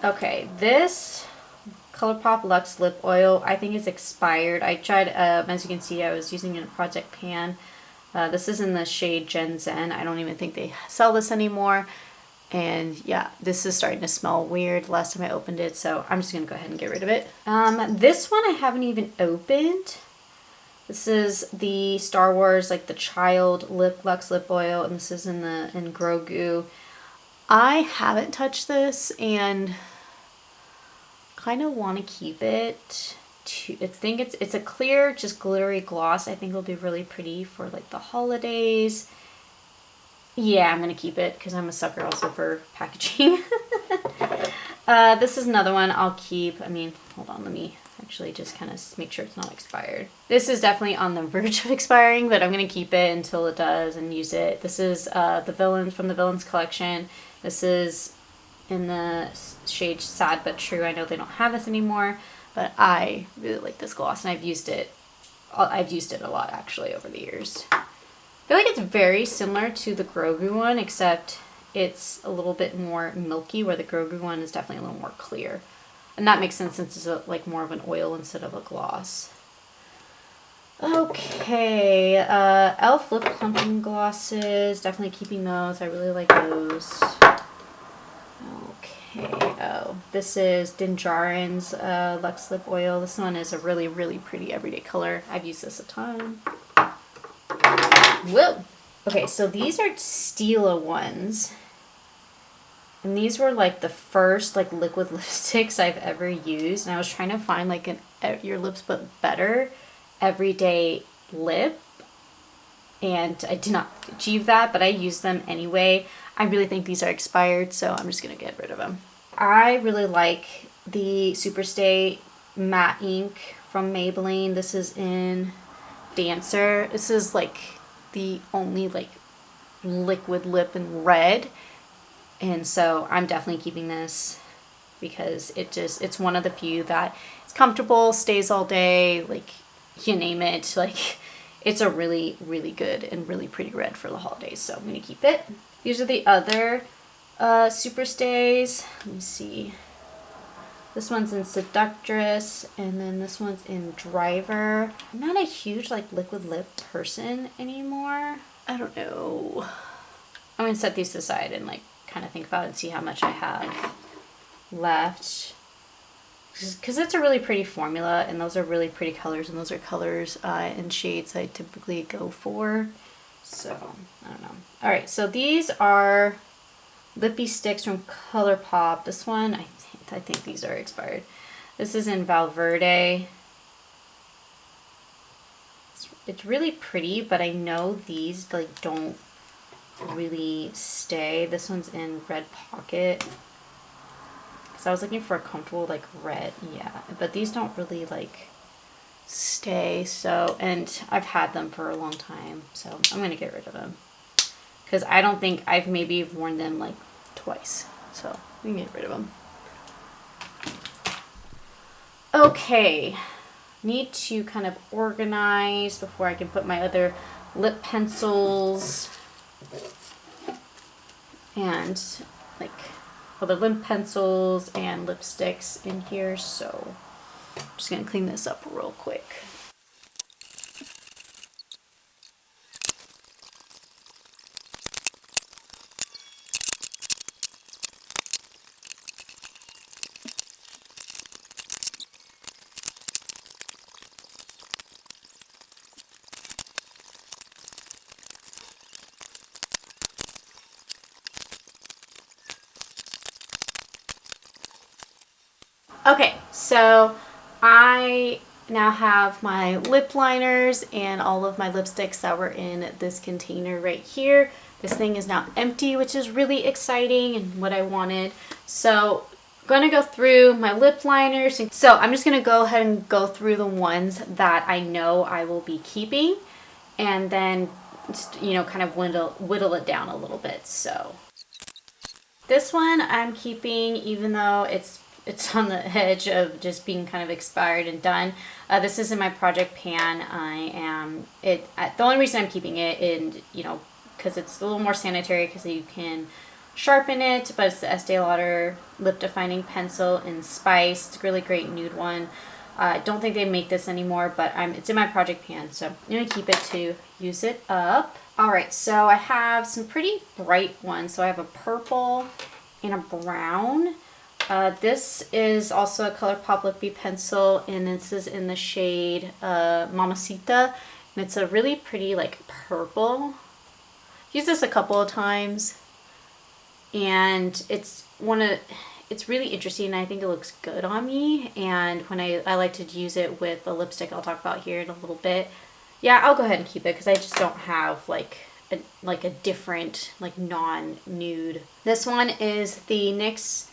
Okay, this ColourPop Luxe Lip Oil, I think it's expired. I tried, as you can see, I was using it in a Project Pan. This is in the shade Gen Zen. I don't even think they sell this anymore. And yeah, this is starting to smell weird last time I opened it, so I'm just going to go ahead and get rid of it. This one I haven't even opened. This is the Star Wars, like the Child Luxe Lip Oil, and this is in Grogu. I haven't touched this, and kind of want to keep it to, I think it's a clear, just glittery gloss. I think it'll be really pretty for like the holidays. Yeah, I'm gonna keep it because I'm a sucker also for packaging. This is another one I'll keep. I mean, hold on, let me actually just kind of make sure it's not expired. This is definitely on the verge of expiring, but I'm gonna keep it until it does and use it. This is the Villains from the Villains collection. This is in the shade Sad But True. I know they don't have this anymore, but I really like this gloss and I've used it a lot actually over the years. I feel like it's very similar to the Grogu one, except it's a little bit more milky, where the Grogu one is definitely a little more clear. And that makes sense since it's like more of an oil instead of a gloss. Okay, e.l.f. lip plumping glosses, definitely keeping those. I really like those. Okay, oh, this is Dinjarin's Luxe Lip Oil. This one is a really, really pretty everyday color. I've used this a ton. Whoa! Okay, so these are Stila ones. And these were like the first like liquid lipsticks I've ever used. And I was trying to find like an Your Lips But Better everyday lip. And I did not achieve that, but I used them anyway. I really think these are expired, so I'm just going to get rid of them. I really like the Superstay Matte Ink from Maybelline. This is in Dancer. This is like the only like liquid lip in red. And so I'm definitely keeping this because it's one of the few that it's comfortable, stays all day, like you name it. Like it's a really, really good and really pretty red for the holidays. So I'm going to keep it. These are the other Superstays. Let me see. This one's in Seductress, and then this one's in Driver. I'm not a huge like liquid lip person anymore. I don't know. I'm gonna set these aside and like kind of think about it and see how much I have left. Because it's a really pretty formula, and those are really pretty colors, and those are colors and shades I typically go for. So, I don't know. Alright, so these are Lippy Sticks from ColourPop. This one, I think these are expired. This is in Valverde. It's really pretty, but I know these like don't really stay. This one's in Red Pocket. So I was looking for a comfortable like red, yeah. But these don't really like stay. So, and I've had them for a long time, so I'm gonna get rid of them because I don't think I've maybe worn them like twice. So we can get rid of them. Okay, need to kind of organize before I can put my other lip pencils and like other lip pencils and lipsticks in here. So I'm just gonna clean this up real quick. Okay, so I now have my lip liners and all of my lipsticks that were in this container right here. This thing is now empty, which is really exciting and what I wanted. So I'm going to go through my lip liners. So I'm just going to go ahead and go through the ones that I know I will be keeping, and then just, you know, kind of whittle it down a little bit. So this one I'm keeping, even though it's on the edge of just being kind of expired and done. This is in my project pan. The only reason I'm keeping it, and you know, because it's a little more sanitary, because you can sharpen it, but it's the Estee Lauder Lip Defining Pencil in Spice. It's a really great nude one. I don't think they make this anymore, but it's in my project pan, so I'm going to keep it to use it up. Alright, so I have some pretty bright ones. So I have a purple and a brown. This is also a ColourPop Lippy pencil, and this is in the shade Mamacita, and it's a really pretty like purple. I've used this a couple of times, and it's it's really interesting. I think it looks good on me. And when I like to use it with a lipstick I'll talk about here in a little bit. Yeah, I'll go ahead and keep it because I just don't have like a different like non-nude. This one is the NYX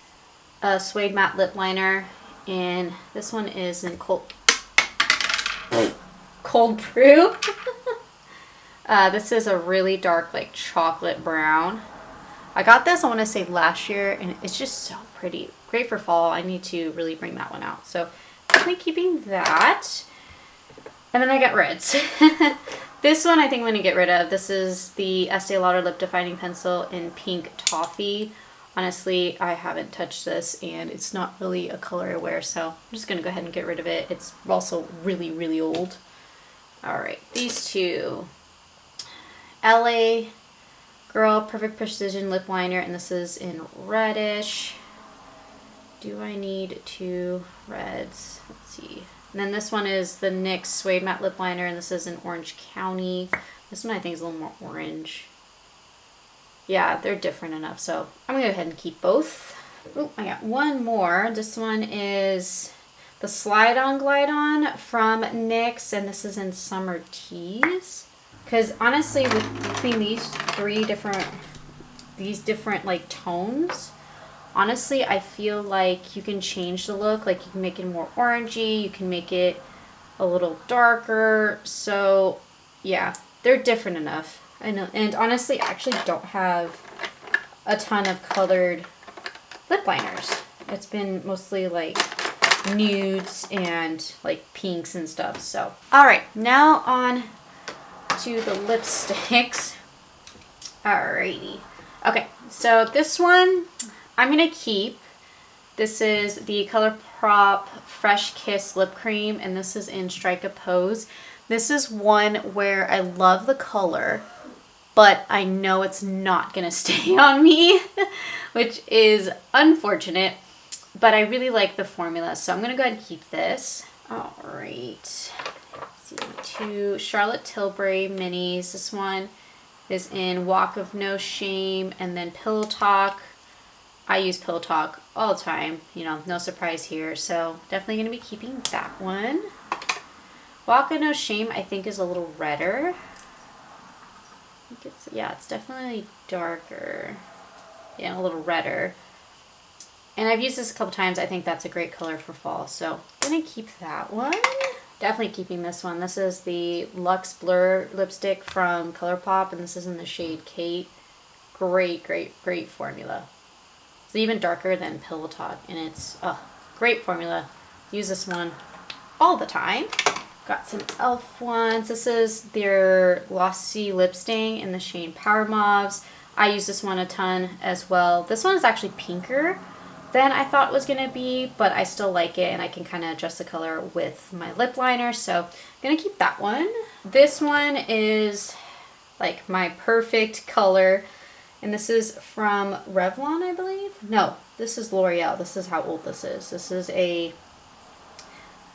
Suede Matte Lip Liner, and this one is in Cold Brew. This is a really dark like chocolate brown. I got this, I want to say last year, and it's just so pretty. Great for fall. I need to really bring that one out. So definitely keeping that. And then I got reds. This one I think I'm going to get rid of. This is the Estee Lauder Lip Defining Pencil in Pink Toffee. Honestly, I haven't touched this, and it's not really a color I wear, so I'm just going to go ahead and get rid of it. It's also really, really old. Alright, these two. LA Girl Perfect Precision Lip Liner, and this is in reddish. Do I need two reds? Let's see. And then this one is the NYX Suede Matte Lip Liner, and this is in Orange County. This one I think is a little more orange. Yeah, they're different enough, so I'm going to go ahead and keep both. Oh, I got one more. This one is the Slide On Glide On from NYX, and this is in Summer Teas. Because honestly, between these different like tones, honestly, I feel like you can change the look. Like you can make it more orangey, you can make it a little darker. So yeah, they're different enough. I know, and honestly, I actually don't have a ton of colored lip liners. It's been mostly like nudes and like pinks and stuff. So all right, now on to the lipsticks. Alrighty. Okay, so this one I'm gonna keep. This is the ColourPop Fresh Kiss Lip Cream, and this is in Strike a Pose. This is one where I love the color, but I know it's not gonna stay on me, which is unfortunate, but I really like the formula, so I'm gonna go ahead and keep this. Alright. Two Charlotte Tilbury minis. This one is in Walk of No Shame, and then Pillow Talk. I use Pillow Talk all the time, you know, no surprise here, so definitely going to be keeping that one. Walk of No Shame I think is a little redder. I think it's definitely darker. Yeah, a little redder. And I've used this a couple times. I think that's a great color for fall, so I'm going to keep that one. Definitely keeping this one. This is the Luxe Blur lipstick from ColourPop, and this is in the shade Kate. Great, great, great formula. It's even darker than Pillow Talk, and it's great formula. Use this one all the time. Got some e.l.f. ones. This is their Glossy Lip Stain in the shade Power Mauves. I use this one a ton as well. This one is actually pinker than I thought it was going to be, but I still like it, and I can kind of adjust the color with my lip liner, so I'm going to keep that one. This one is like my perfect color, and this is from Revlon, I believe. No, this is L'Oreal. This is how old this is. This is a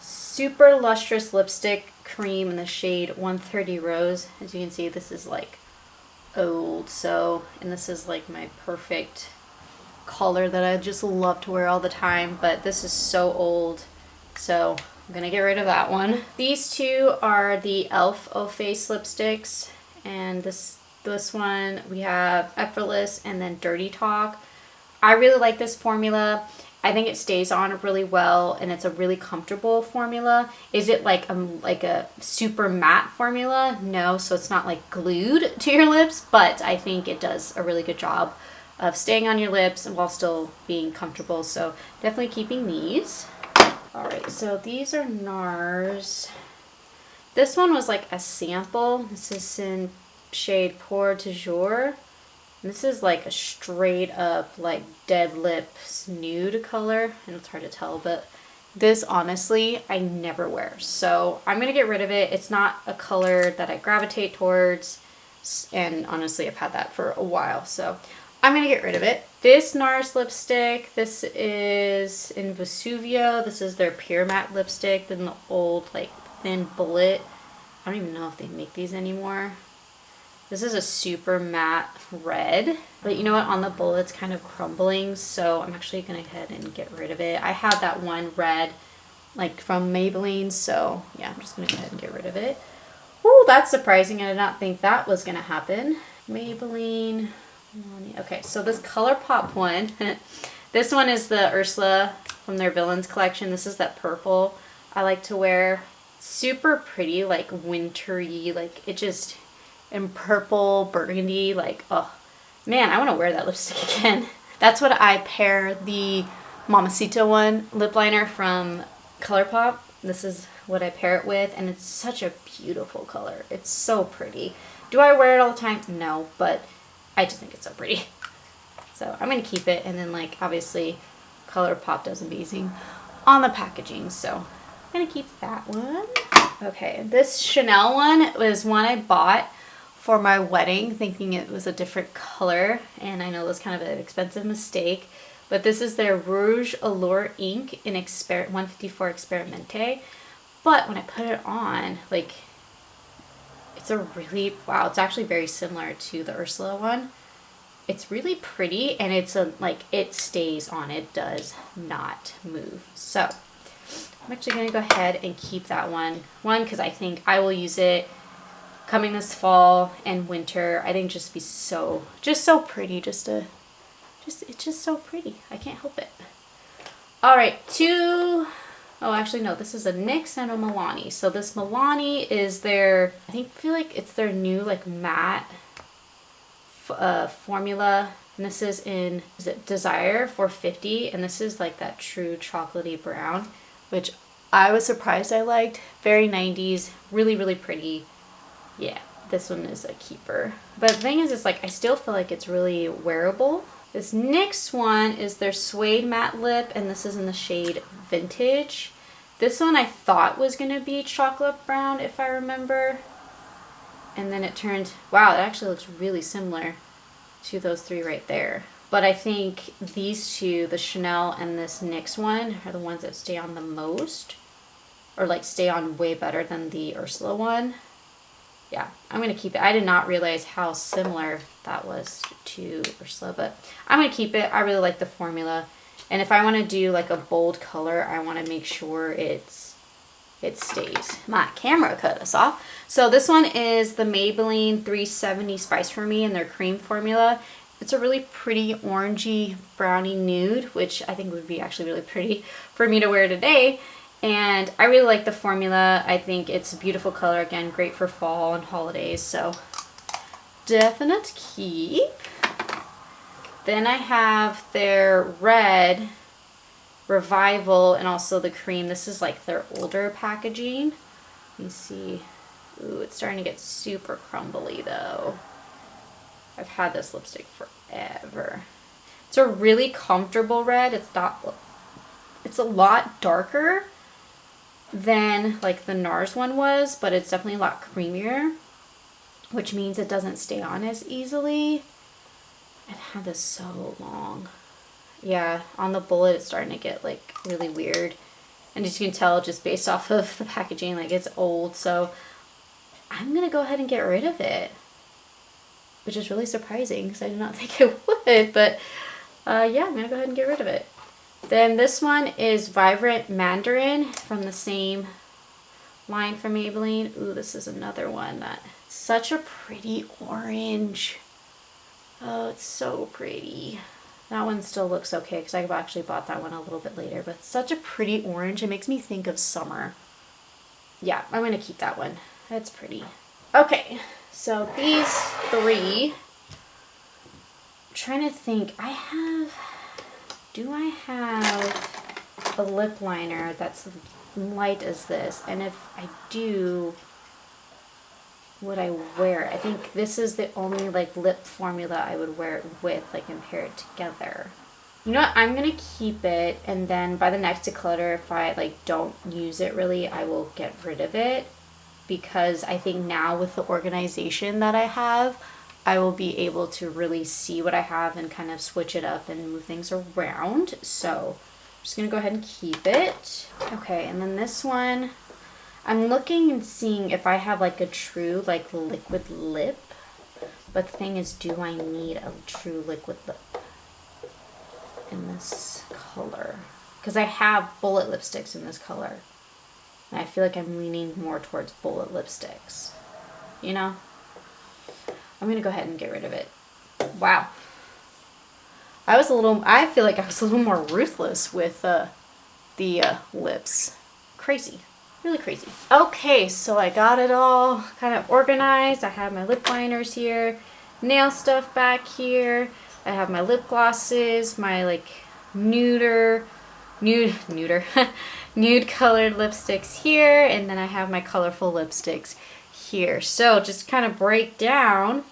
super lustrous lipstick cream in the shade 130 Rose. As you can see, this is like old, so, and this is like my perfect color that I just love to wear all the time, but this is so old, so I'm gonna get rid of that one. These two are the e.l.f. O-Face lipsticks, and this one we have Effortless and then Dirty Talk. I really like this formula. I think it stays on really well, and it's a really comfortable formula. Is it like a super matte formula? No, so it's not like glued to your lips, but I think it does a really good job of staying on your lips while still being comfortable, so definitely keeping these. Alright, so these are NARS. This one was like a sample. This is in shade Pour du Jour. This is like a straight up like dead lips nude color. I know it's hard to tell, but this honestly I never wear, so I'm gonna get rid of it. It's not a color that I gravitate towards, and honestly I've had that for a while, so I'm going to get rid of it. This NARS lipstick, this is in Vesuvio. This is their Pure Matte lipstick, then the old like thin bullet. I don't even know if they make these anymore. This is a super matte red, but you know what? On the bowl, it's kind of crumbling, so I'm actually gonna go ahead and get rid of it. I had that one red, like from Maybelline, so yeah, I'm just gonna go ahead and get rid of it. Ooh, that's surprising. I did not think that was gonna happen. Maybelline. Okay, so this ColourPop one, this one is the Ursula from their Villains collection. This is that purple I like to wear. Super pretty, like wintry, like it just, in purple, burgundy, like, oh man, I want to wear that lipstick again. That's what I pair the Mamacita one lip liner from ColourPop. This is what I pair it with, and it's such a beautiful color. It's so pretty. Do I wear it all the time? No, but I just think it's so pretty. So I'm going to keep it, and then like obviously ColourPop does amazing on the packaging, so I'm going to keep that one. Okay, this Chanel one was one I bought for my wedding, thinking it was a different color, and I know it was kind of an expensive mistake, but this is their Rouge Allure ink in 154 Experimente. But when I put it on, like, it's a really, wow, it's actually very similar to the Ursula one. It's really pretty, and it's a, like, it stays on, it does not move. So I'm actually going to go ahead and keep that one because I think I will use it coming this fall and winter. I think just be so pretty, it's just so pretty. I can't help it. All right, oh, actually no, this is a NYX and a Milani. So this Milani is their, I feel like it's their new like matte formula, and this is in, is it Desire 450, and this is like that true chocolatey brown, which I was surprised I liked. Very 90s, really, really pretty. Yeah, this one is a keeper. But the thing is, it's like, I still feel like it's really wearable. This next one is their Suede Matte Lip, and this is in the shade Vintage. This one I thought was going to be chocolate brown, if I remember. And then it turned, wow, it actually looks really similar to those three right there. But I think these two, the Chanel and this NYX one, are the ones that stay on the most. Or like stay on way better than the Ursula one. Yeah, I'm going to keep it. I did not realize how similar that was to Ursula, but I'm going to keep it. I really like the formula. And if I want to do like a bold color, I want to make sure it stays. My camera cut us off. So this one is the Maybelline 370 Spice For Me in their cream formula. It's a really pretty orangey brownie nude, which I think would be actually really pretty for me to wear today. And I really like the formula. I think it's a beautiful color. Again, great for fall and holidays. So definite keep. Then I have their red Revival and also the cream. This is like their older packaging. Let me see. Ooh, it's starting to get super crumbly though. I've had this lipstick forever. It's a really comfortable red. It's a lot darker than like the NARS one was, but it's definitely a lot creamier, which means it doesn't stay on as easily. I've had this so long. Yeah, on the bullet it's starting to get like really weird, and as you can tell just based off of the packaging, like it's old, so I'm gonna go ahead and get rid of it, which is really surprising because I did not think it would, but yeah, I'm gonna go ahead and get rid of it. Then this one is Vibrant Mandarin from the same line from Maybelline. Ooh, this is another one that's such a pretty orange. Oh, it's so pretty. That one still looks okay because I actually bought that one a little bit later, but it's such a pretty orange. It makes me think of summer. Yeah, I'm going to keep that one. That's pretty. Okay, so these three, I'm trying to think. Do I have a lip liner that's light as this? And if I do, would I wear it? I think this is the only like lip formula I would wear it with, like, and pair it together. You know what? I'm gonna keep it, and then by the next declutter, if I like don't use it really, I will get rid of it, because I think now with the organization that I have, I will be able to really see what I have and kind of switch it up and move things around. So I'm just gonna go ahead and keep it. Okay, and then this one, I'm looking and seeing if I have like a true like liquid lip. But the thing is, do I need a true liquid lip in this color? Because I have bullet lipsticks in this color. And I feel like I'm leaning more towards bullet lipsticks. You know? I'm going to go ahead and get rid of it. Wow. I feel like I was a little more ruthless with the lips. Crazy. Really crazy. Okay, so I got it all kind of organized. I have my lip liners here, nail stuff back here. I have my lip glosses, my like nude colored lipsticks here, and then I have my colorful lipsticks here. So just kind of break down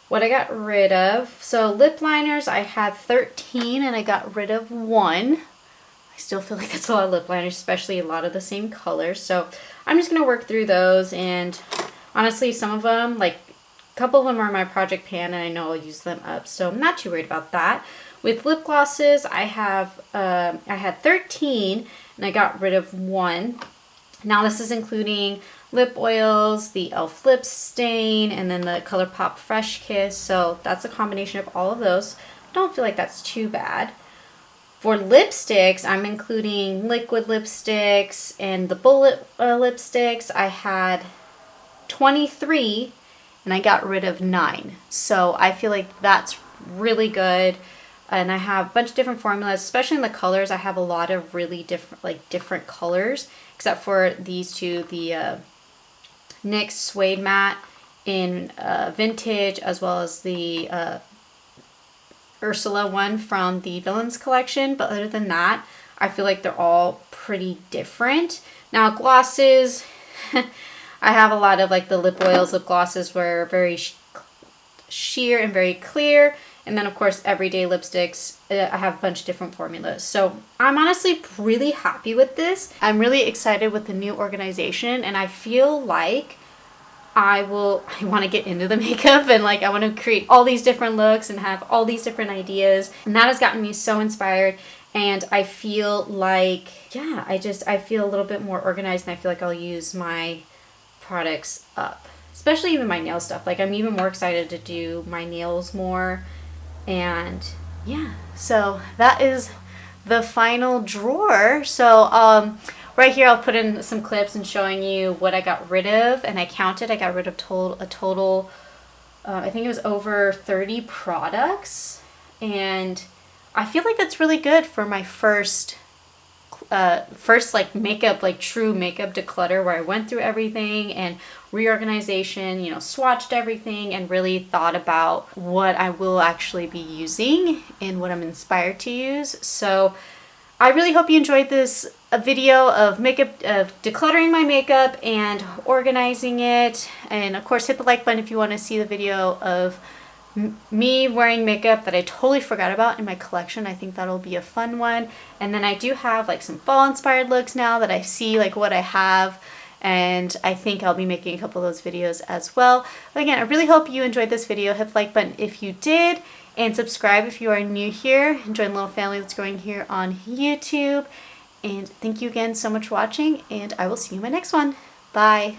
what I got rid of. So lip liners, I had 13 and I got rid of 1. I still feel like that's a lot of lip liners, especially a lot of the same colors. So I'm just going to work through those, and honestly, some of them, like a couple of them are my project pan and I know I'll use them up. So I'm not too worried about that. With lip glosses, I had 13 and I got rid of 1. Now this is including lip oils, the e.l.f. lip stain, and then the ColourPop Fresh Kiss. So that's a combination of all of those. Don't feel like that's too bad. For lipsticks, I'm including liquid lipsticks and the bullet lipsticks. I had 23 and I got rid of 9. So I feel like that's really good. And I have a bunch of different formulas, especially in the colors. I have a lot of really different colors, except for these two, the NYX Suede Matte in Vintage, as well as the Ursula one from the Villains collection. But other than that, I feel like they're all pretty different. Now glosses, I have a lot of like the lip oils, lip glosses were very sheer and very clear. And then of course everyday lipsticks, I have a bunch of different formulas. So I'm honestly really happy with this. I'm really excited with the new organization, and I feel like I want to get into the makeup, and like I want to create all these different looks and have all these different ideas. And that has gotten me so inspired, and I feel like, yeah, I feel a little bit more organized, and I feel like I'll use my products up, especially even my nail stuff. Like I'm even more excited to do my nails more. And yeah, so that is the final drawer. So right here I'll put in some clips and showing you what I got rid of, and I counted. I got rid of a total I think it was over 30 products, and I feel like that's really good for my first like makeup, like true makeup declutter, where I went through everything and reorganization, you know, swatched everything and really thought about what I will actually be using and what I'm inspired to use. So I really hope you enjoyed this video of decluttering my makeup and organizing it. And of course, hit the like button if you want to see the video of me wearing makeup that I totally forgot about in my collection. I think that'll be a fun one. And then I do have like some fall inspired looks now that I see like what I have, and I think I'll be making a couple of those videos as well. But again, I really hope you enjoyed this video. Hit the like button if you did, and subscribe if you are new here, and join the little family that's growing here on YouTube. And thank you again so much for watching, and I will see you in my next one. Bye.